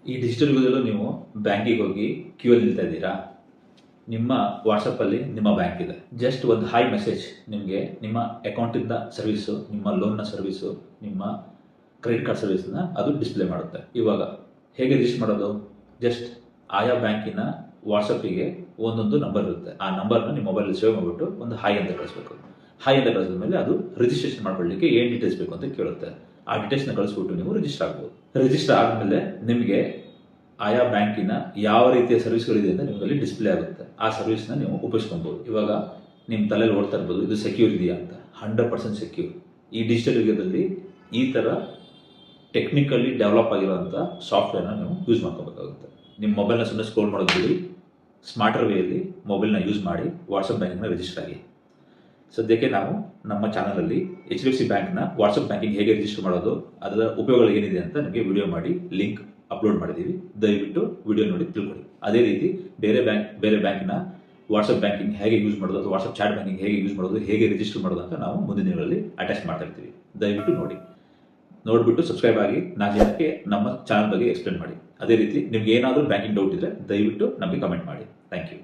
ಈ ಡಿಜಿಟಲ್ ಯುಗದಲ್ಲೂ ನೀವು ಬ್ಯಾಂಕಿಗೆ ಹೋಗಿ ಕ್ಯೂ ಅಲ್ಲಿ ನಿಲ್ತಾ ಇದ್ದೀರಾ. ನಿಮ್ಮ ವಾಟ್ಸಪ್ಪಲ್ಲಿ ನಿಮ್ಮ ಬ್ಯಾಂಕ್ ಇದೆ. ಜಸ್ಟ್ ಒಂದು ಹಾಯ್ ಮೆಸೇಜ್ ನಿಮಗೆ ನಿಮ್ಮ ಅಕೌಂಟಿಂದ ಸರ್ವಿಸು, ನಿಮ್ಮ ಲೋನ್ನ ಸರ್ವಿಸು, ನಿಮ್ಮ ಕ್ರೆಡಿಟ್ ಕಾರ್ಡ್ ಸರ್ವಿಸ್ನ ಅದು ಡಿಸ್ಪ್ಲೇ ಮಾಡುತ್ತೆ. ಇವಾಗ ಹೇಗೆ ರಿಜಿಸ್ಟರ್ ಮಾಡೋದು? ಜಸ್ಟ್ ಆಯಾ ಬ್ಯಾಂಕಿನ ವಾಟ್ಸಪ್ಪಿಗೆ ಒಂದೊಂದು ನಂಬರ್ ಇರುತ್ತೆ. ಆ ನಂಬರ್ನ ನಿಮ್ಮ ಮೊಬೈಲಲ್ಲಿ ಸೇವ್ ಮಾಡಿಬಿಟ್ಟು ಒಂದು ಹಾಯ್ ಅಂತ ಕಳಿಸ್ಬೇಕು. ಹಾಯ್ ಅಂತ ಕಳಿಸಿದ ಮೇಲೆ ಅದು ರಿಜಿಸ್ಟ್ರೇಷನ್ ಮಾಡ್ಕೊಳ್ಳಿಕ್ಕೆ ಏನು ಡೀಟೇಲ್ಸ್ ಬೇಕು ಅಂತ ಕೇಳುತ್ತೆ. ಆ ಡೀಟೇಲ್ಸ್ನ ಕಳಿಸ್ಬಿಟ್ಟು ನೀವು ರಿಜಿಸ್ಟರ್ ಆಗ್ಬೋದು. ರಿಜಿಸ್ಟರ್ ಆದಮೇಲೆ ನಿಮಗೆ ಆಯಾ ಬ್ಯಾಂಕಿನ ಯಾವ ರೀತಿಯ ಸರ್ವಿಸ್ಗಳಿದೆ ಅಂತ ನಿಮ್ಮಲ್ಲಿ ಡಿಸ್ಪ್ಲೇ ಆಗುತ್ತೆ. ಆ ಸರ್ವಿಸ್ನ ನೀವು ಉಪಯೋಗಿಸ್ಕೊಬೋದು. ಇವಾಗ ನಿಮ್ಮ ತಲೆಯಲ್ಲಿ ಓಡ್ತಾ ಇರ್ಬೋದು, ಇದು ಸೆಕ್ಯೂರ್ ಇದೆಯಾ ಅಂತ. 100% ಸೆಕ್ಯೂರ್. ಈ ಡಿಜಿಟಲ್ ಯುಗದಲ್ಲಿ ಈ ಥರ ಟೆಕ್ನಿಕಲಿ ಡೆವಲಪ್ ಆಗಿರೋಂಥ ಸಾಫ್ಟ್ವೇರ್ನ ನೀವು ಯೂಸ್ ಮಾಡ್ಕೋಬೇಕಾಗುತ್ತೆ. ನಿಮ್ಮ ಮೊಬೈಲ್ನ ಸುಮ್ಮನೆ ಸ್ಕ್ರೋಲ್ ಮಾಡೋದು ಬಿಡಿ, ಸ್ಮಾರ್ಟರ್ ವೇಯಲ್ಲಿ ಮೊಬೈಲ್ನ ಯೂಸ್ ಮಾಡಿ ವಾಟ್ಸಪ್ ಬ್ಯಾಂಕಿಂಗ್ನ ರಿಜಿಸ್ಟರ್ ಆಗಿ. ಸದ್ಯಕ್ಕೆ ನಾವು ನಮ್ಮ ಚಾನಲಲ್ಲಿ HDFC ಬ್ಯಾಂಕ್ನ ವಾಟ್ಸಪ್ ಬ್ಯಾಂಕಿಂಗ್ ಹೇಗೆ ರಿಜಿಸ್ಟರ್ ಮಾಡೋದು, ಅದರ ಉಪಯೋಗಗಳು ಏನಿದೆ ಅಂತ ನಿಮಗೆ ವಿಡಿಯೋ ಮಾಡಿ ಲಿಂಕ್ ಅಪ್ಲೋಡ್ ಮಾಡಿದ್ದೀವಿ. ದಯವಿಟ್ಟು ವಿಡಿಯೋ ನೋಡಿ ತಿಳ್ಕೊಳ್ಳಿ. ಅದೇ ರೀತಿ ಬೇರೆ ಬ್ಯಾಂಕಿನ ವಾಟ್ಸಪ್ ಬ್ಯಾಂಕಿಂಗ್ ಹೇಗೆ ಯೂಸ್ ಮಾಡೋದು, ಅಥವಾ ವಾಟ್ಸಪ್ ಚಾಟ್ ಬ್ಯಾಂಕಿಂಗ್ ಹೇಗೆ ಯೂಸ್ ಮಾಡೋದು, ಹೇಗೆ ರಿಜಿಸ್ಟರ್ ಮಾಡೋದು ಅಂತ ನಾವು ಮುಂದಿನ ದಿನಗಳಲ್ಲಿ ಅಟ್ಯಾಚ್ ಮಾಡ್ತಾ ಇರ್ತೀವಿ. ದಯವಿಟ್ಟು ನೋಡಿಬಿಟ್ಟು ಸಬ್ಸ್ಕ್ರೈಬ್ ಆಗಿ 4 ಜನಕ್ಕೆ ನಮ್ಮ ಚಾನಲ್ ಬಗ್ಗೆ ಎಕ್ಸ್ಪ್ಲೇನ್ ಮಾಡಿ. ಅದೇ ರೀತಿ ನಿಮ್ಗೆ ಏನಾದರೂ ಬ್ಯಾಂಕಿಂಗ್ ಡೌಟ್ ಇದ್ದರೆ ದಯವಿಟ್ಟು ನಮಗೆ ಕಮೆಂಟ್ ಮಾಡಿ. Thank you.